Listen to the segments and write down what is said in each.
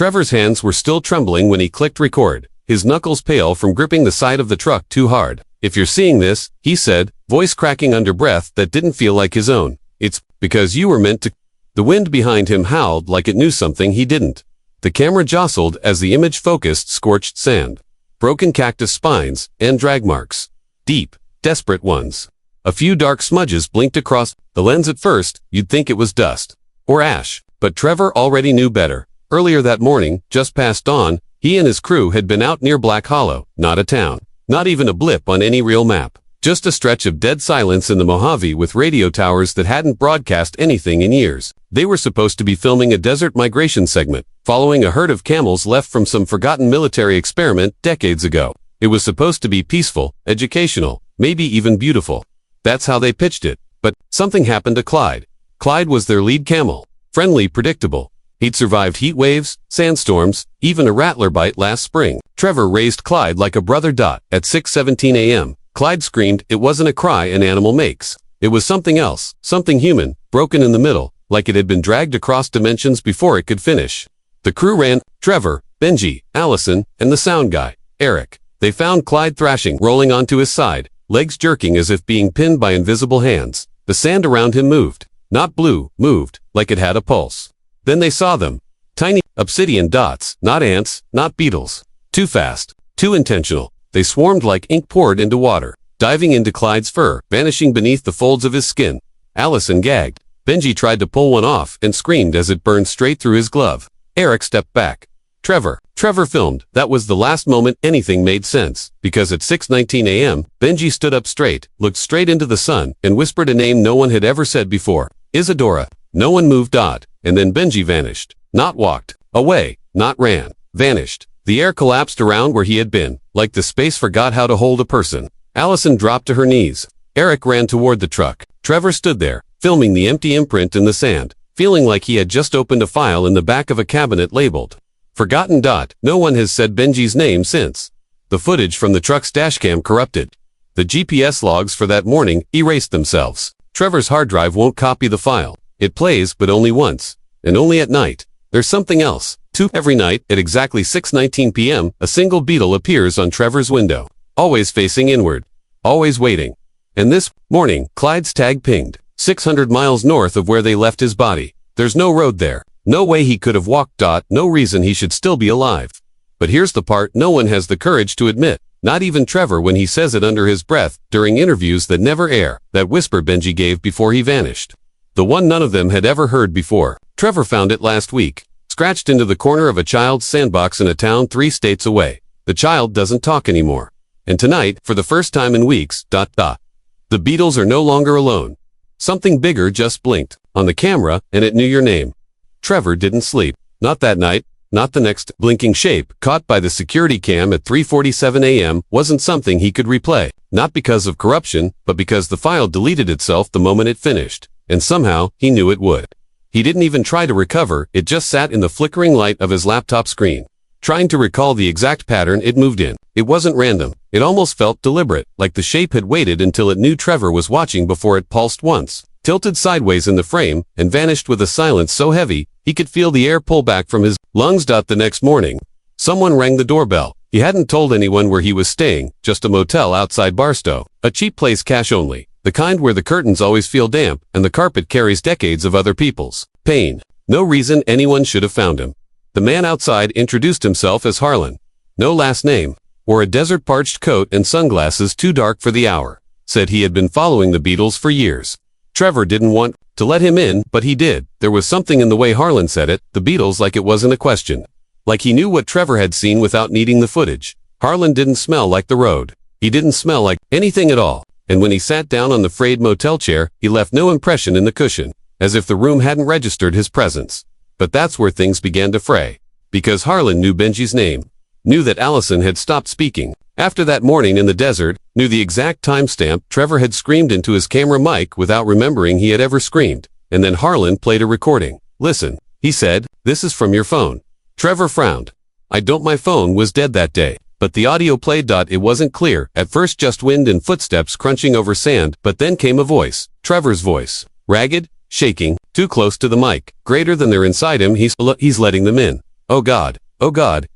Trevor's hands were still trembling when he clicked record, his knuckles pale from gripping the side of the truck too hard. "If you're seeing this," he said, voice cracking under breath that didn't feel like his own, "it's because you were meant to." The wind behind him howled like it knew something he didn't. The camera jostled as the image focused scorched sand, broken cactus spines, and drag marks. Deep, desperate ones. A few dark smudges blinked across the lens. At first, you'd think it was dust or ash, but Trevor already knew better. Earlier that morning, just past dawn, he and his crew had been out near Black Hollow, not a town, not even a blip on any real map, just a stretch of dead silence in the Mojave with radio towers that hadn't broadcast anything in years. They were supposed to be filming a desert migration segment, following a herd of camels left from some forgotten military experiment decades ago. It was supposed to be peaceful, educational, maybe even beautiful. That's how they pitched it. But something happened to Clyde. Clyde was their lead camel. Friendly, predictable. He'd survived heat waves, sandstorms, even a rattler bite last spring. Trevor raised Clyde like a brother. At 6:17 a.m., Clyde screamed. It wasn't a cry an animal makes. It was something else, something human, broken in the middle, like it had been dragged across dimensions before it could finish. The crew ran, Trevor, Benji, Allison, and the sound guy, Eric. They found Clyde thrashing, rolling onto his side, legs jerking as if being pinned by invisible hands. The sand around him moved. Not blue, moved, like it had a pulse. Then they saw them. Tiny, obsidian dots, not ants, not beetles. Too fast, too intentional. They swarmed like ink poured into water, diving into Clyde's fur, vanishing beneath the folds of his skin. Allison gagged. Benji tried to pull one off and screamed as it burned straight through his glove. Eric stepped back. Trevor filmed. That was the last moment anything made sense, because at 6:19 a.m., Benji stood up straight, looked straight into the sun, and whispered a name no one had ever said before. Isadora. No one moved. And then Benji vanished. Not walked away, not ran. Vanished. The air collapsed around where he had been, like the space forgot how to hold a person. Allison dropped to her knees. Eric ran toward the truck. Trevor stood there, filming the empty imprint in the sand, feeling like he had just opened a file in the back of a cabinet labeled Forgotten. No one has said Benji's name since. The footage from the truck's dashcam corrupted. The GPS logs for that morning erased themselves. Trevor's hard drive won't copy the file. It plays, but only once, and only at night. There's something else. Every night, at exactly 6:19 p.m., a single beetle appears on Trevor's window, always facing inward, always waiting. And this morning, Clyde's tag pinged, 600 miles north of where they left his body. There's no road there. No way he could have walked. No reason he should still be alive. But here's the part no one has the courage to admit, not even Trevor when he says it under his breath, during interviews that never air, that whisper Benji gave before he vanished. The one none of them had ever heard before. Trevor found it last week, scratched into the corner of a child's sandbox in a town 3 states away. The child doesn't talk anymore. And tonight, for the first time in weeks, the Beatles are no longer alone. Something bigger just blinked on the camera, and it knew your name. Trevor didn't sleep. Not that night, not the next. Blinking shape, caught by the security cam at 3:47 a.m., wasn't something he could replay. Not because of corruption, but because the file deleted itself the moment it finished. And somehow, he knew it would. He didn't even try to recover, it just sat in the flickering light of his laptop screen, trying to recall the exact pattern it moved in. It wasn't random. It almost felt deliberate, like the shape had waited until it knew Trevor was watching before it pulsed once, tilted sideways in the frame, and vanished with a silence so heavy, he could feel the air pull back from his lungs. The next morning, someone rang the doorbell. He hadn't told anyone where he was staying, just a motel outside Barstow, a cheap place cash only. The kind where the curtains always feel damp, and the carpet carries decades of other people's pain. No reason anyone should have found him. The man outside introduced himself as Harlan. No last name. Wore a desert-parched coat and sunglasses too dark for the hour. Said he had been following the Beatles for years. Trevor didn't want to let him in, but he did. There was something in the way Harlan said it, the Beatles, like it wasn't a question. Like he knew what Trevor had seen without needing the footage. Harlan didn't smell like the road. He didn't smell like anything at all. And when he sat down on the frayed motel chair, he left no impression in the cushion, as if the room hadn't registered his presence. But that's where things began to fray. Because Harlan knew Benji's name, knew that Allison had stopped speaking. After that morning in the desert, knew the exact timestamp Trevor had screamed into his camera mic without remembering he had ever screamed. And then Harlan played a recording. "Listen," he said, "this is from your phone." Trevor frowned. My phone was dead that day. But the audio played. It wasn't clear, at first just wind and footsteps crunching over sand, but then came a voice, Trevor's voice, ragged, shaking, too close to the mic, greater than they're inside him. He's letting them in. Oh God,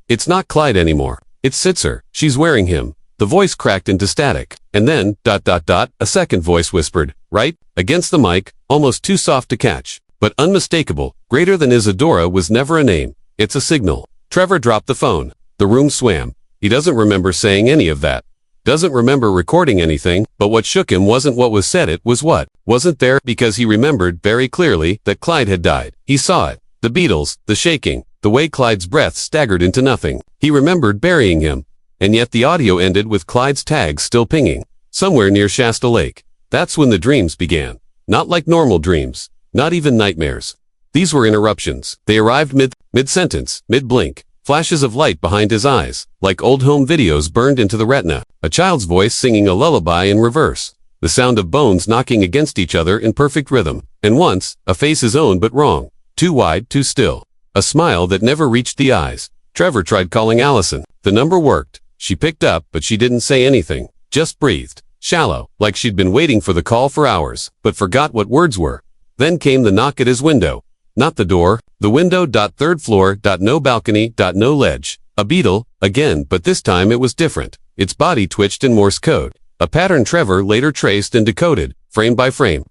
it's not Clyde anymore. It's Sitzer. She's wearing him. The voice cracked into static. And then, a second voice whispered, right, against the mic, almost too soft to catch. But unmistakable, greater than Isadora was never a name. It's a signal. Trevor dropped the phone. The room swam. He doesn't remember saying any of that. Doesn't remember recording anything, but what shook him wasn't what was said, it was what wasn't there, because he remembered very clearly that Clyde had died. He saw it. The Beetles, the shaking, the way Clyde's breath staggered into nothing. He remembered burying him. And yet the audio ended with Clyde's tags still pinging. Somewhere near Shasta Lake. That's when the dreams began. Not like normal dreams. Not even nightmares. These were interruptions. They arrived mid-sentence, mid-blink. Flashes of light behind his eyes, like old home videos burned into the retina. A child's voice singing a lullaby in reverse. The sound of bones knocking against each other in perfect rhythm. And once, a face his own but wrong. Too wide, too still. A smile that never reached the eyes. Trevor tried calling Allison. The number worked. She picked up, but she didn't say anything. Just breathed. Shallow, like she'd been waiting for the call for hours, but forgot what words were. Then came the knock at his window. Not the door. The window. Third floor. No balcony. No ledge. A beetle, again, but this time it was different. Its body twitched in Morse code. A pattern Trevor later traced and decoded, frame by frame.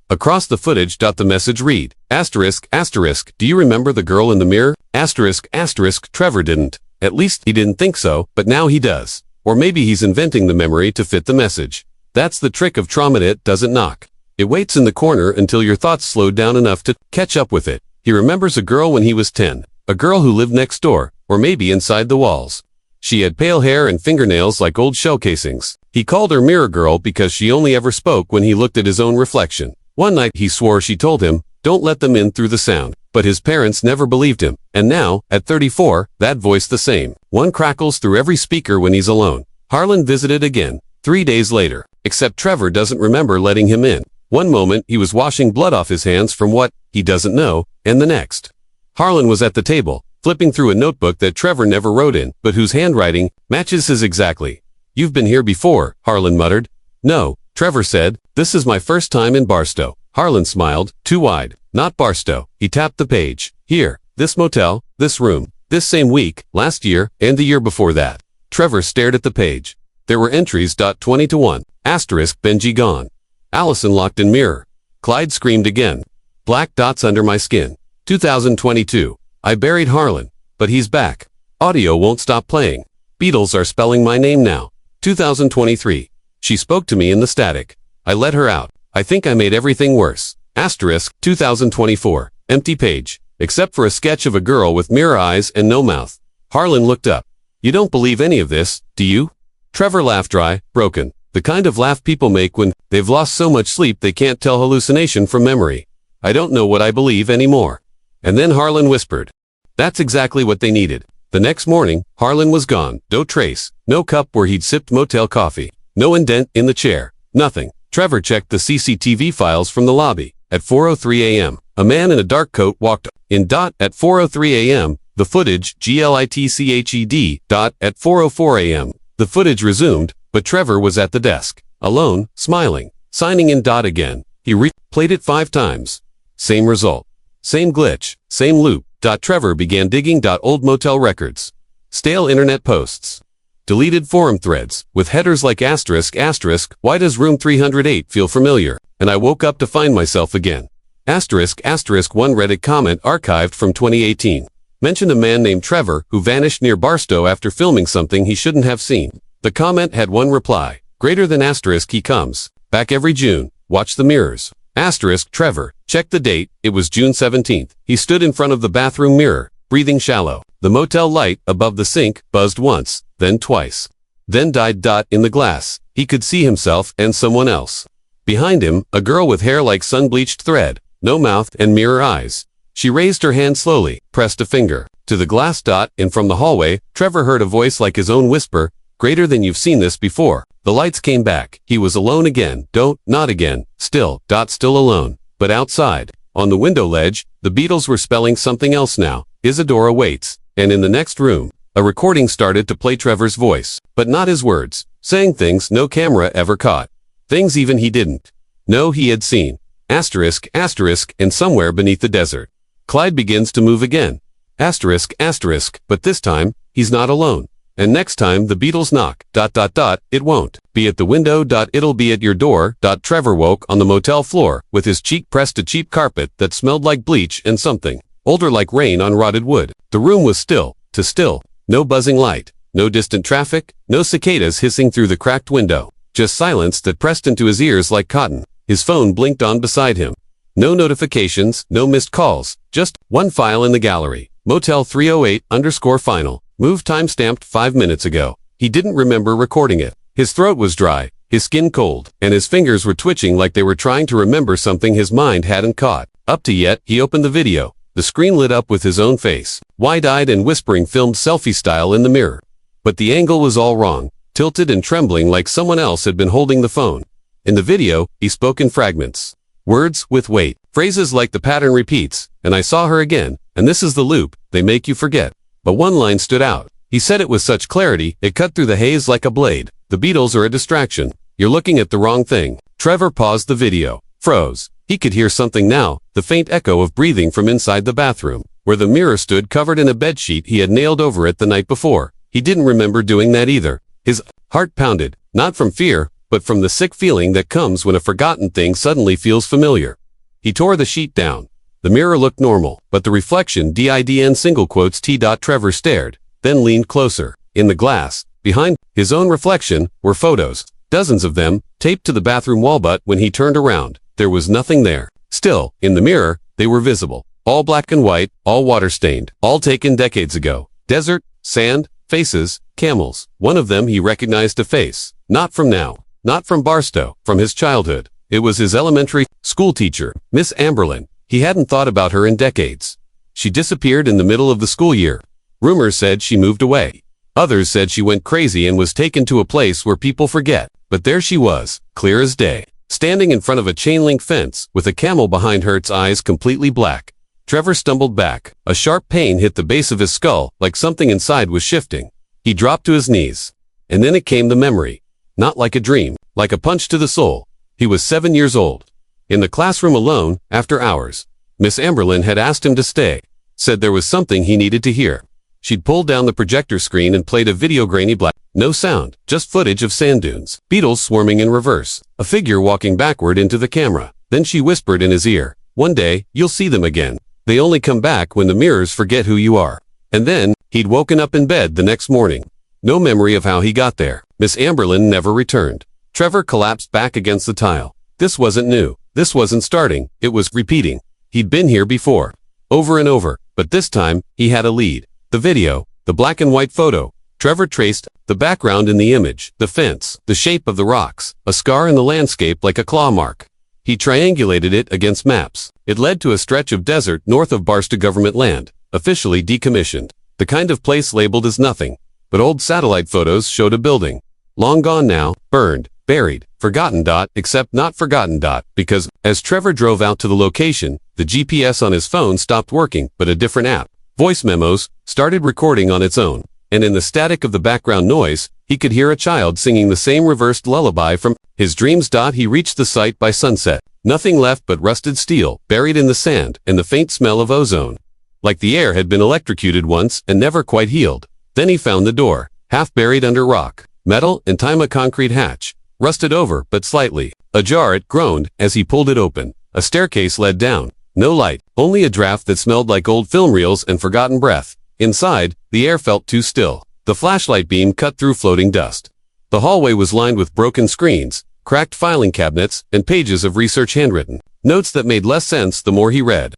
Across the footage. The message read, asterisk, asterisk, do you remember the girl in the mirror? Asterisk, asterisk, Trevor didn't. At least he didn't think so, but now he does. Or maybe he's inventing the memory to fit the message. That's the trick of trauma. It doesn't knock. It waits in the corner until your thoughts slow down enough to catch up with it. He remembers a girl when he was 10. A girl who lived next door, or maybe inside the walls. She had pale hair and fingernails like old shell casings. He called her Mirror Girl because she only ever spoke when he looked at his own reflection. One night he swore she told him, don't let them in through the sound. But his parents never believed him. And now, at 34, that voice the same. One crackles through every speaker when he's alone. Harlan visited again, 3 days later. Except Trevor doesn't remember letting him in. One moment he was washing blood off his hands from what he doesn't know, and the next. Harlan was at the table, flipping through a notebook that Trevor never wrote in, but whose handwriting matches his exactly. You've been here before, Harlan muttered. No, Trevor said, this is my first time in Barstow. Harlan smiled, too wide. Not Barstow. He tapped the page. Here, this motel, this room, this same week, last year, and the year before that. Trevor stared at the page. There were entries. 20 to 1. Asterisk, Benji gone. Allison locked in mirror. Clyde screamed again. Black dots under my skin. 2022. I buried Harlan, but he's back. Audio won't stop playing. Beetles are spelling my name now. 2023. She spoke to me in the static. I let her out. I think I made everything worse. Asterisk, 2024. Empty page. Except for a sketch of a girl with mirror eyes and no mouth. Harlan looked up. You don't believe any of this, do you? Trevor laughed dry, broken. The kind of laugh people make when they've lost so much sleep they can't tell hallucination from memory. I don't know what I believe anymore. And then Harlan whispered. That's exactly what they needed. The next morning, Harlan was gone. No trace. No cup where he'd sipped motel coffee. No indent in the chair. Nothing. Trevor checked the CCTV files from the lobby. At 4:03 a.m., a man in a dark coat walked in. At 4:03 a.m., the footage glitched. At 4:04 a.m., the footage resumed, but Trevor was at the desk, alone, smiling, signing in. Again. He replayed it 5 times. Same result. Same glitch. Same loop. Trevor began digging. Old motel records. Stale internet posts. Deleted forum threads, with headers like asterisk, asterisk, why does room 308 feel familiar? And I woke up to find myself again. Asterisk, asterisk, one Reddit comment archived from 2018. Mentioned a man named Trevor who vanished near Barstow after filming something he shouldn't have seen. The comment had one reply. Greater than asterisk, he comes. Back every June. Watch the mirrors. Asterisk, Trevor. Check the date. It was June 17th. He stood in front of the bathroom mirror, breathing shallow. The motel light above the sink buzzed once, then twice. Then died. In the glass. He could see himself and someone else. Behind him, a girl with hair like sun-bleached thread, no mouth and mirror eyes. She raised her hand slowly, pressed a finger to the glass. And from the hallway, Trevor heard a voice like his own whisper, greater than you've seen this before. The lights came back. He was alone again. Not again. Still. Still alone. But outside, on the window ledge, the Beatles were spelling something else now. Isadora waits. And in the next room, a recording started to play Trevor's voice, but not his words, saying things no camera ever caught. Things even he didn't know he had seen. Asterisk, asterisk, and somewhere beneath the desert. Clyde begins to move again. Asterisk, asterisk, but this time, he's not alone. And next time the Beetles knock, ... it won't be at the window. It'll be at your door. Trevor woke on the motel floor, with his cheek pressed to cheap carpet that smelled like bleach and something older like rain on rotted wood. The room was still, to still. No buzzing light, no distant traffic, no cicadas hissing through the cracked window. Just silence that pressed into his ears like cotton. His phone blinked on beside him. No notifications, no missed calls, just one file in the gallery. Motel 308_final. Move time-stamped 5 minutes ago. He didn't remember recording it. His throat was dry, his skin cold, and his fingers were twitching like they were trying to remember something his mind hadn't caught up to yet. He opened the video. The screen lit up with his own face, wide-eyed and whispering, filmed selfie style in the mirror. But the angle was all wrong, tilted and trembling like someone else had been holding the phone. In the video, he spoke in fragments. Words with weight. Phrases like the pattern repeats, and I saw her again, and this is the loop, they make you forget. But one line stood out. He said it with such clarity, it cut through the haze like a blade. The Beatles are a distraction. You're looking at the wrong thing. Trevor paused the video. Froze. He could hear something now, the faint echo of breathing from inside the bathroom, where the mirror stood covered in a bedsheet he had nailed over it the night before. He didn't remember doing that either. His heart pounded, not from fear, but from the sick feeling that comes when a forgotten thing suddenly feels familiar. He tore the sheet down. The mirror looked normal, but the reflection didn't. Trevor stared, then leaned closer. In the glass, behind his own reflection, were photos, dozens of them, taped to the bathroom wall. But when he turned around, there was nothing there. Still, in the mirror, they were visible. All black and white, all water-stained, all taken decades ago. Desert, sand, faces, camels. One of them he recognized a face. Not from now. Not from Barstow, from his childhood. It was his elementary school teacher, Miss Amberlin. He hadn't thought about her in decades. She disappeared in the middle of the school year. Rumors said she moved away. Others said she went crazy and was taken to a place where people forget. But there she was, clear as day, standing in front of a chain-link fence, with a camel behind her, its eyes completely black. Trevor stumbled back. A sharp pain hit the base of his skull, like something inside was shifting. He dropped to his knees. And then it came, the memory. Not like a dream, like a punch to the soul. He was 7 years old. In the classroom alone, after hours. Miss Amberlin had asked him to stay. Said there was something he needed to hear. She'd pulled down the projector screen and played a video, grainy black. No sound, just footage of sand dunes. Beetles swarming in reverse. A figure walking backward into the camera. Then she whispered in his ear, "One day, you'll see them again. They only come back when the mirrors forget who you are." And then, he'd woken up in bed the next morning. No memory of how he got there. Miss Amberlin never returned. Trevor collapsed back against the tile. This wasn't new. This wasn't starting. It was repeating. He'd been here before. Over and over. But this time, he had a lead. The video. The black and white photo. Trevor traced the background in the image, the fence, the shape of the rocks, a scar in the landscape like a claw mark. He triangulated it against maps. It led to a stretch of desert north of Barstow government land, officially decommissioned. The kind of place labeled as nothing. But old satellite photos showed a building. Long gone now, burned, buried, forgotten. Except not forgotten. Because, as Trevor drove out to the location, the GPS on his phone stopped working, but a different app, voice memos, started recording on its own. And in the static of the background noise, he could hear a child singing the same reversed lullaby from his dreams. He reached the site by sunset. Nothing left but rusted steel, buried in the sand, and the faint smell of ozone. Like the air had been electrocuted once and never quite healed. Then he found the door, half buried under rock, metal and time, a concrete hatch, rusted over but slightly ajar. It groaned as he pulled it open. A staircase led down. No light, only a draft that smelled like old film reels and forgotten breath. Inside, the air felt too still. The flashlight beam cut through floating dust. The hallway was lined with broken screens, cracked filing cabinets, and pages of research handwritten notes that made less sense the more he read.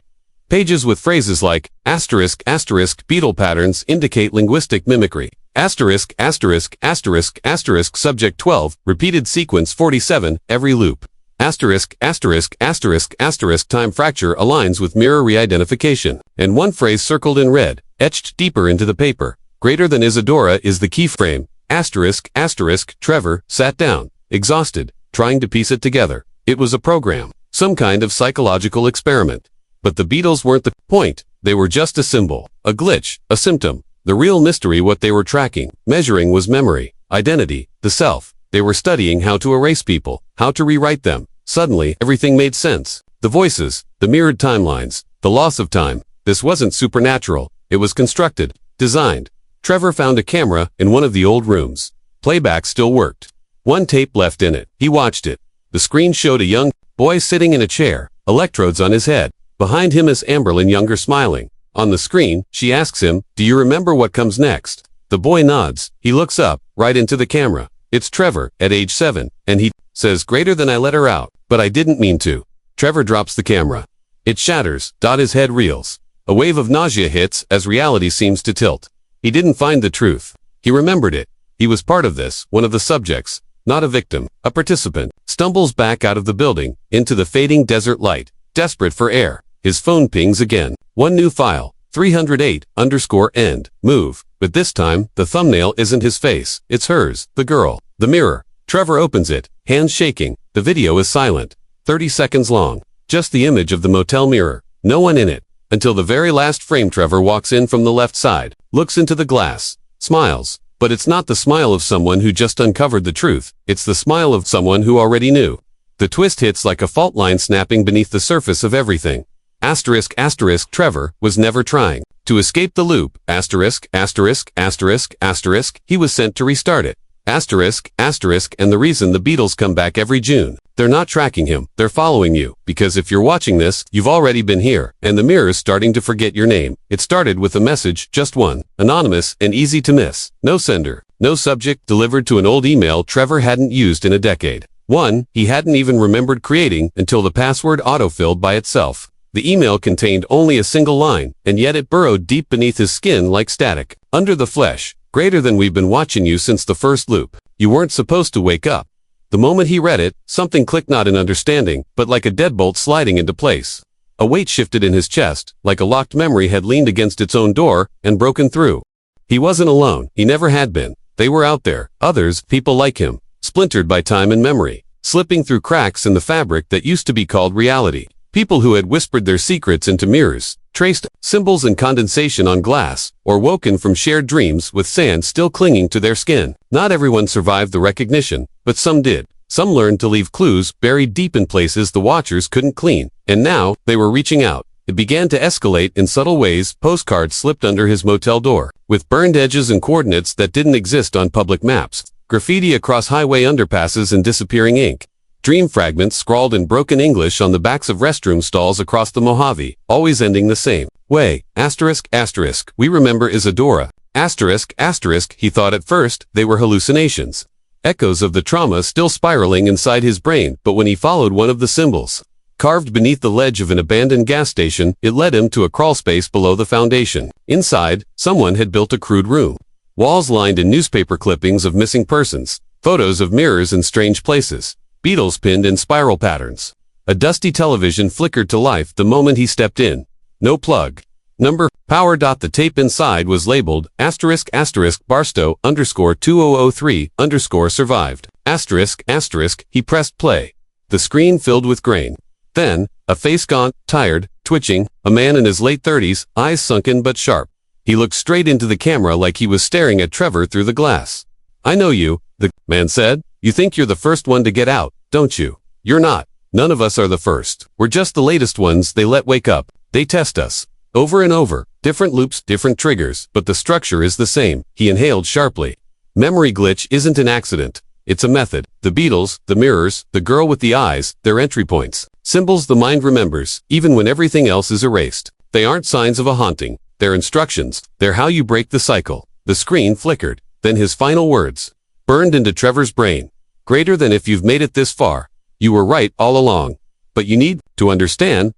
Pages with phrases like, asterisk, asterisk, beetle patterns indicate linguistic mimicry. Asterisk, asterisk, asterisk, asterisk, subject 12, repeated sequence 47, every loop. Asterisk, asterisk, asterisk, asterisk, time fracture aligns with mirror re-identification. And one phrase circled in red, etched deeper into the paper. Greater than Isadora is the key frame. Asterisk, asterisk, Trevor sat down, exhausted, trying to piece it together. It was a program, some kind of psychological experiment. But the Beatles weren't the point. They were just a symbol, a glitch, a symptom. The real mystery, what they were tracking, measuring, was memory, identity, the self. They were studying how to erase people, how to rewrite them. Suddenly, everything made sense. The voices, the mirrored timelines, the loss of time. This wasn't supernatural. It was constructed, designed. Trevor found a camera in one of the old rooms. Playback still worked. One tape left in it. He watched it. The screen showed a young boy sitting in a chair, electrodes on his head. Behind him is Amberlyn Younger smiling. On the screen, she asks him, "Do you remember what comes next?" The boy nods. He looks up, right into the camera. It's Trevor, at age 7, and he says, "Greater than I let her out, but I didn't mean to." Trevor drops the camera. It shatters. His head reels. A wave of nausea hits as reality seems to tilt. He didn't find the truth. He remembered it. He was part of this, one of the subjects, not a victim, a participant. Stumbles back out of the building, into the fading desert light, desperate for air. His phone pings again. One new file, 308_end, move. But this time, the thumbnail isn't his face, it's hers, the girl. The mirror. Trevor opens it, hands shaking. The video is silent. 30 seconds long. Just the image of the motel mirror. No one in it. Until the very last frame. Trevor walks in from the left side, looks into the glass, smiles. But it's not the smile of someone who just uncovered the truth. It's the smile of someone who already knew. The twist hits like a fault line snapping beneath the surface of everything. Asterisk, asterisk, Trevor was never trying to escape the loop. Asterisk, asterisk, asterisk, asterisk, he was sent to restart it. Asterisk, asterisk, and the reason the Beatles come back every June. They're not tracking him, they're following you, because if you're watching this, you've already been here, and the mirror's starting to forget your name. It started with a message, just one, anonymous and easy to miss. No sender, no subject, delivered to an old email Trevor hadn't used in a decade. One he hadn't even remembered creating until the password autofilled by itself. The email contained only a single line, and yet it burrowed deep beneath his skin like static, under the flesh. Greater than we've been watching you since the first loop. You weren't supposed to wake up. The moment he read it, something clicked, not in understanding, but like a deadbolt sliding into place. A weight shifted in his chest, like a locked memory had leaned against its own door and broken through. He wasn't alone, he never had been. They were out there, others, people like him, splintered by time and memory, slipping through cracks in the fabric that used to be called reality. People who had whispered their secrets into mirrors, traced symbols and condensation on glass, or woken from shared dreams with sand still clinging to their skin. Not everyone survived the recognition, but some did. Some learned to leave clues buried deep in places the watchers couldn't clean. And now, they were reaching out. It began to escalate in subtle ways. Postcards slipped under his motel door, with burned edges and coordinates that didn't exist on public maps. Graffiti across highway underpasses and disappearing ink. Dream fragments scrawled in broken English on the backs of restroom stalls across the Mojave, always ending the same way. Asterisk, asterisk, we remember Isadora. Asterisk, asterisk, he thought at first they were hallucinations. Echoes of the trauma still spiraling inside his brain, but when he followed one of the symbols, carved beneath the ledge of an abandoned gas station, it led him to a crawlspace below the foundation. Inside, someone had built a crude room. Walls lined in newspaper clippings of missing persons, photos of mirrors in strange places. Beetles pinned in spiral patterns. A dusty television flickered to life the moment he stepped in. No plug. Number, power. The tape inside was labeled, asterisk, asterisk, Barstow, _2003, survived. Asterisk, asterisk, he pressed play. The screen filled with grain. Then, a face gaunt, tired, twitching, a man in his late 30s, eyes sunken but sharp. He looked straight into the camera like he was staring at Trevor through the glass. "I know you," the man said. "You think you're the first one to get out, don't you? You're not. None of us are the first. We're just the latest ones they let wake up. They test us. Over and over. Different loops, different triggers, but the structure is the same." He inhaled sharply. Memory glitch isn't an accident. It's a method. The Beatles, the mirrors, the girl with the eyes, they're entry points. Symbols the mind remembers, even when everything else is erased. They aren't signs of a haunting. They're instructions. They're how you break the cycle. The screen flickered. Then his final words burned into Trevor's brain. "Greater than if you've made it this far. You were right all along. But you need to understand, ...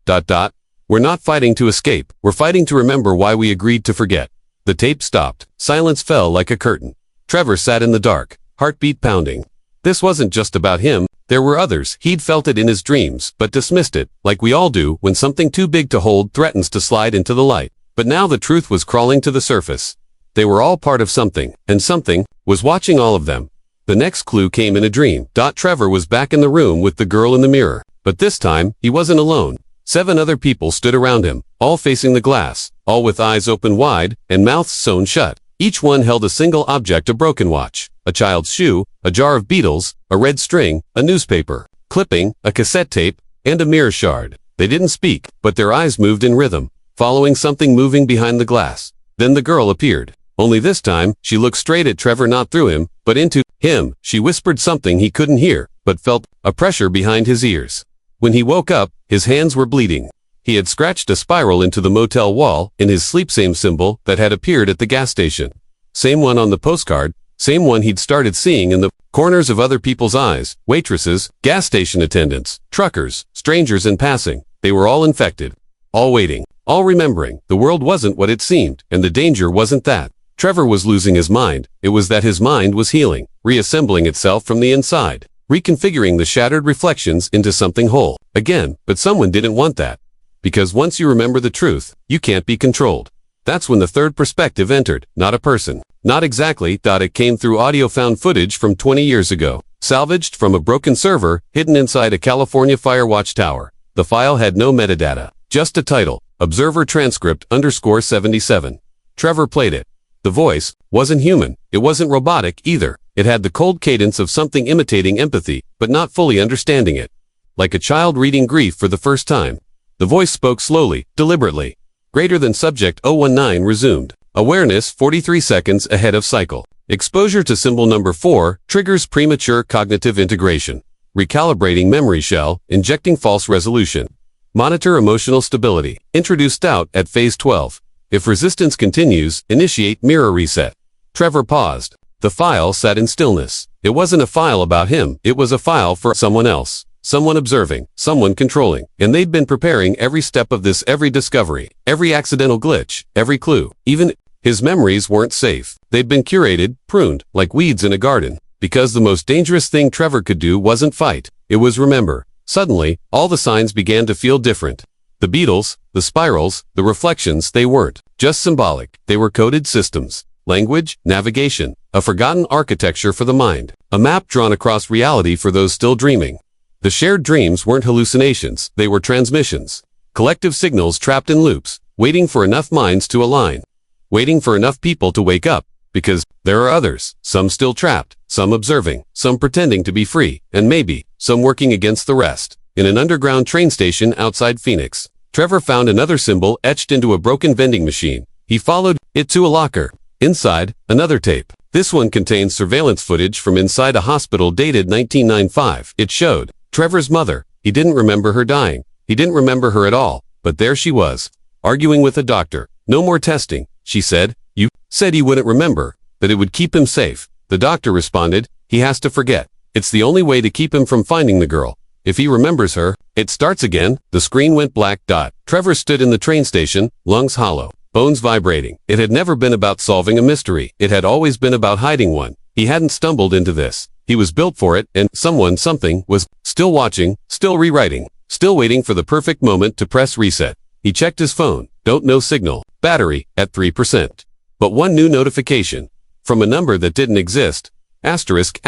We're not fighting to escape. We're fighting to remember why we agreed to forget." The tape stopped. Silence fell like a curtain. Trevor sat in the dark, heartbeat pounding. This wasn't just about him. There were others. He'd felt it in his dreams, but dismissed it, like we all do when something too big to hold threatens to slide into the light. But now the truth was crawling to the surface. They were all part of something, and something was watching all of them. The next clue came in a dream. Trevor was back in the room with the girl in the mirror. But this time, he wasn't alone. 7 other people stood around him, all facing the glass, all with eyes open wide and mouths sewn shut. Each one held a single object: a broken watch, a child's shoe, a jar of Beetles, a red string, a newspaper clipping, a cassette tape, and a mirror shard. They didn't speak, but their eyes moved in rhythm, following something moving behind the glass. Then the girl appeared. Only this time, she looked straight at Trevor, not through him, but into him. She whispered something he couldn't hear, but felt a pressure behind his ears. When he woke up, his hands were bleeding. He had scratched a spiral into the motel wall in his sleep, same symbol that had appeared at the gas station. Same one on the postcard, same one he'd started seeing in the corners of other people's eyes, waitresses, gas station attendants, truckers, strangers in passing. They were all infected, all waiting, all remembering. The world wasn't what it seemed, and the danger wasn't that Trevor was losing his mind. It was that his mind was healing, reassembling itself from the inside, reconfiguring the shattered reflections into something whole again. But someone didn't want that. Because once you remember the truth, you can't be controlled. That's when the third perspective entered, not a person. Not exactly. It came through audio found footage from 20 years ago, salvaged from a broken server, hidden inside a California fire watchtower. The file had no metadata, just a title, Observer Transcript _77. Trevor played it. The voice wasn't human. It wasn't robotic either. It had the cold cadence of something imitating empathy, but not fully understanding it. Like a child reading grief for the first time. The voice spoke slowly, deliberately. Greater than subject 019 resumed. Awareness 43 seconds ahead of cycle. Exposure to symbol number 4 triggers premature cognitive integration. Recalibrating memory shell, injecting false resolution. Monitor emotional stability. Introduce doubt at phase 12. If resistance continues, initiate mirror reset. Trevor paused. The file sat in stillness. It wasn't a file about him. It was a file for someone else. Someone observing, someone controlling, and they'd been preparing every step of this, every discovery, every accidental glitch, every clue. Even his memories weren't safe. They'd been curated, pruned, like weeds in a garden. Because the most dangerous thing Trevor could do wasn't fight. It was remember. Suddenly, all the signs began to feel different. The Beetles, the spirals, the reflections, they weren't just symbolic. They were coded systems. Language, navigation, a forgotten architecture for the mind. A map drawn across reality for those still dreaming. The shared dreams weren't hallucinations, they were transmissions. Collective signals trapped in loops, waiting for enough minds to align. Waiting for enough people to wake up. Because there are others, some still trapped, some observing, some pretending to be free, and maybe, some working against the rest. In an underground train station outside Phoenix, Trevor found another symbol etched into a broken vending machine. He followed it to a locker. Inside, another tape. This one contains surveillance footage from inside a hospital dated 1995. It showed Trevor's mother. He didn't remember her dying. He didn't remember her at all. But there she was, arguing with a doctor. No more testing, she said. You said he wouldn't remember, that it would keep him safe. The doctor responded, he has to forget. It's the only way to keep him from finding the girl. If he remembers her, it starts again. The screen went black. Trevor stood in the train station, lungs hollow, bones vibrating. It had never been about solving a mystery. It had always been about hiding one. He hadn't stumbled into this. He was built for it, and someone, something, was still watching, still rewriting, still waiting for the perfect moment to press reset. He checked his phone. No signal. Battery, at 3%. But one new notification. From a number that didn't exist. Asterisk,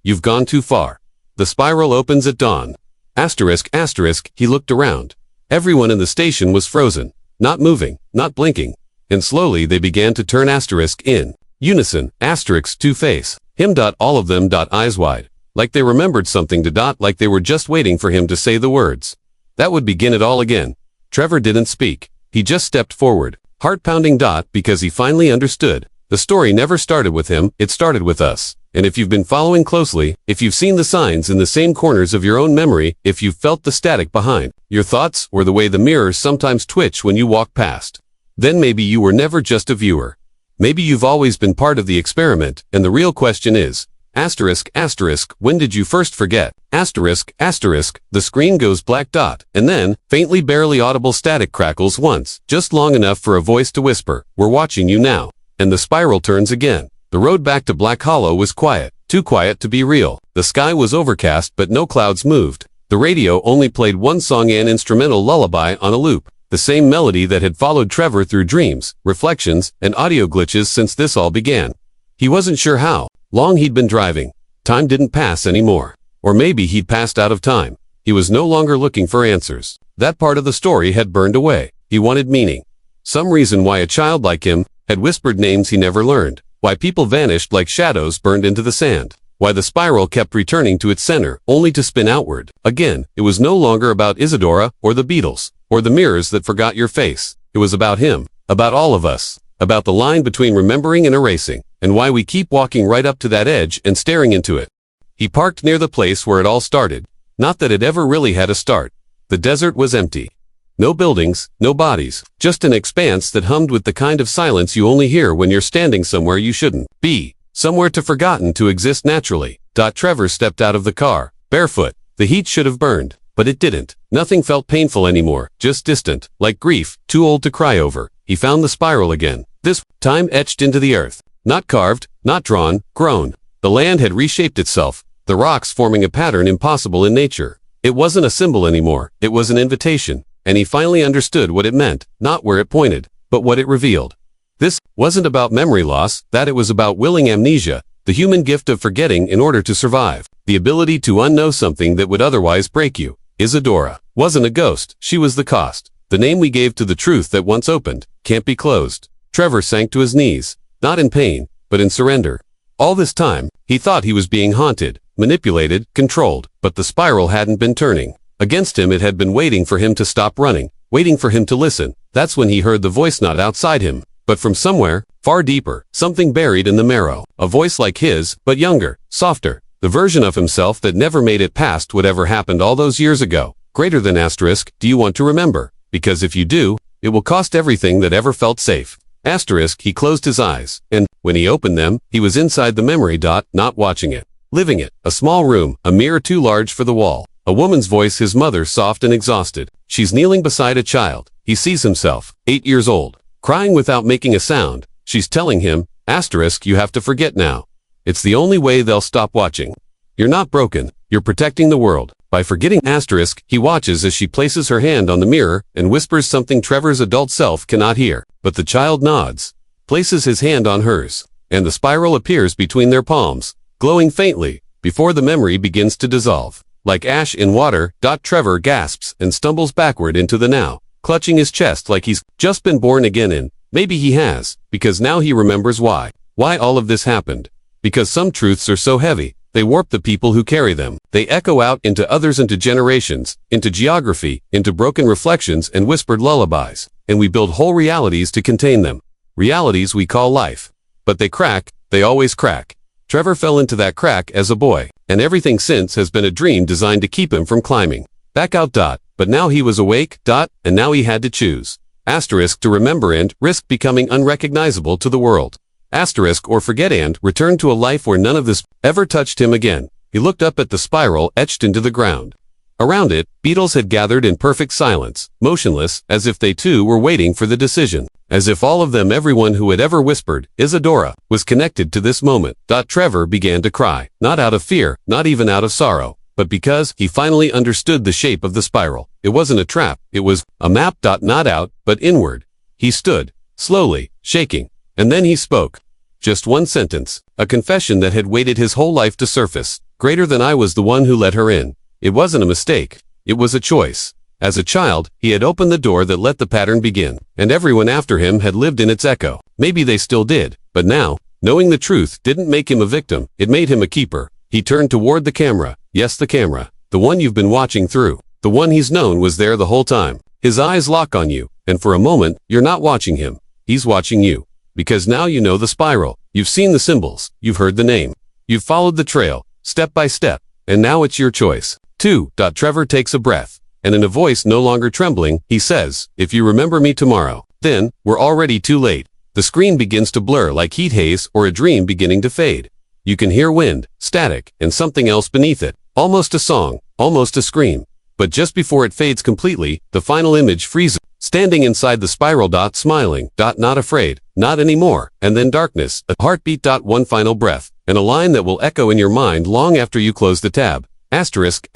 you've gone too far. The spiral opens at dawn. Asterisk, he looked around. Everyone in the station was frozen. Not moving, not blinking. And slowly they began to turn asterisk in unison. Asterisk to face him. All of them. Eyes wide. Like they remembered something to. Like they were just waiting for him to say the words. That would begin it all again. Trevor didn't speak. He just stepped forward. Heart pounding. Because he finally understood. The story never started with him, it started with us. And if you've been following closely, if you've seen the signs in the same corners of your own memory, if you've felt the static behind your thoughts or the way the mirrors sometimes twitch when you walk past, then maybe you were never just a viewer. Maybe you've always been part of the experiment, and the real question is, asterisk, when did you first forget? Asterisk, the screen goes black. And then, faintly barely audible static crackles once, just long enough for a voice to whisper, we're watching you now. And the spiral turns again. The road back to Black Hollow was quiet, too quiet to be real. The sky was overcast but no clouds moved. The radio only played one song, an instrumental lullaby on a loop. The same melody that had followed Trevor through dreams, reflections, and audio glitches since this all began. He wasn't sure how long he'd been driving. Time didn't pass anymore. Or maybe he'd passed out of time. He was no longer looking for answers. That part of the story had burned away. He wanted meaning. Some reason why a child like him had whispered names he never learned. Why people vanished like shadows burned into the sand. Why the spiral kept returning to its center, only to spin outward. Again, it was no longer about Isadora, or the Beatles, or the mirrors that forgot your face. It was about him. About all of us. about the line between remembering and erasing, and why we keep walking right up to that edge and staring into it. He parked near the place where it all started. Not that it ever really had a start. The desert was empty. No buildings, no bodies, just an expanse that hummed with the kind of silence you only hear when you're standing somewhere you shouldn't be, somewhere too forgotten to exist naturally. Trevor stepped out of the car, barefoot. The heat should have burned, but it didn't. Nothing felt painful anymore, just distant, like grief, too old to cry over. He found the spiral again, this time etched into the earth. Not carved, not drawn, grown. The land had reshaped itself, the rocks forming a pattern impossible in nature. It wasn't a symbol anymore, it was an invitation. And he finally understood what it meant, not where it pointed, but what it revealed. This wasn't about memory loss, that it was about willing amnesia, the human gift of forgetting in order to survive, the ability to unknow something that would otherwise break you. Isadora wasn't a ghost, she was the cost, the name we gave to the truth that once opened, can't be closed. Trevor sank to his knees, not in pain, but in surrender. All this time, he thought he was being haunted, manipulated, controlled, but the spiral hadn't been turning. Against him it had been waiting for him to stop running, waiting for him to listen. That's when he heard the voice not outside him, but from somewhere, far deeper, something buried in the marrow. A voice like his, but younger, softer. The version of himself that never made it past whatever happened all those years ago. Greater than asterisk, do you want to remember? Because if you do, it will cost everything that ever felt safe. Asterisk, he closed his eyes, and, when he opened them, he was inside the memory. Not watching it. Living it. A small room, a mirror too large for the wall. A woman's voice, his mother, soft and exhausted. She's kneeling beside a child. He sees himself, 8 years old, crying without making a sound. She's telling him, asterisk, you have to forget now. It's the only way they'll stop watching. You're not broken. You're protecting the world. By forgetting asterisk, he watches as she places her hand on the mirror and whispers something Trevor's adult self cannot hear. But the child nods, places his hand on hers, and the spiral appears between their palms, glowing faintly, before the memory begins to dissolve. Like ash in water. Trevor gasps and stumbles backward into the now, clutching his chest like he's just been born again in. Maybe he has, because now he remembers why. Why all of this happened. Because some truths are so heavy, they warp the people who carry them. They echo out into others, into generations, into geography, into broken reflections and whispered lullabies. And we build whole realities to contain them. Realities we call life. But they crack, they always crack. Trevor fell into that crack as a boy, and everything since has been a dream designed to keep him from climbing back out. But now he was awake. And now he had to choose. Asterisk, to remember and risk becoming unrecognizable to the world. Asterisk, or forget and return to a life where none of this ever touched him again. He looked up at the spiral etched into the ground. Around it, beetles had gathered in perfect silence, motionless, as if they too were waiting for the decision. As if all of them, everyone who had ever whispered, Isadora, was connected to this moment. Trevor began to cry, not out of fear, not even out of sorrow, but because he finally understood the shape of the spiral. It wasn't a trap, it was a map. Not out, but inward. He stood, slowly, shaking, and then he spoke. Just one sentence, a confession that had waited his whole life to surface. Greater than I was the one who let her in. It wasn't a mistake, it was a choice. As a child, he had opened the door that let the pattern begin, and everyone after him had lived in its echo. Maybe they still did, but now, knowing the truth didn't make him a victim, it made him a keeper. He turned toward the camera. Yes, the camera. The one you've been watching through. The one he's known was there the whole time. His eyes lock on you, and for a moment, you're not watching him. He's watching you. Because now you know the spiral. You've seen the symbols. You've heard the name. You've followed the trail, step by step, and now it's your choice. 2. Trevor takes a breath, and in a voice no longer trembling, he says, if you remember me tomorrow, then, we're already too late. The screen begins to blur like heat haze or a dream beginning to fade. You can hear wind, static, and something else beneath it. Almost a song, almost a scream. But just before it fades completely, the final image freezes, standing inside the spiral. Smiling. Not afraid, not anymore. And then darkness, a heartbeat. One final breath, and a line that will echo in your mind long after you close the tab. Asterisk,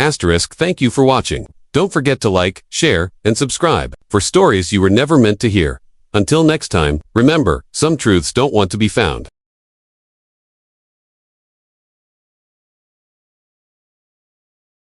thank you for watching. Don't forget to like, share, and subscribe for stories you were never meant to hear. Until next time, remember, some truths don't want to be found.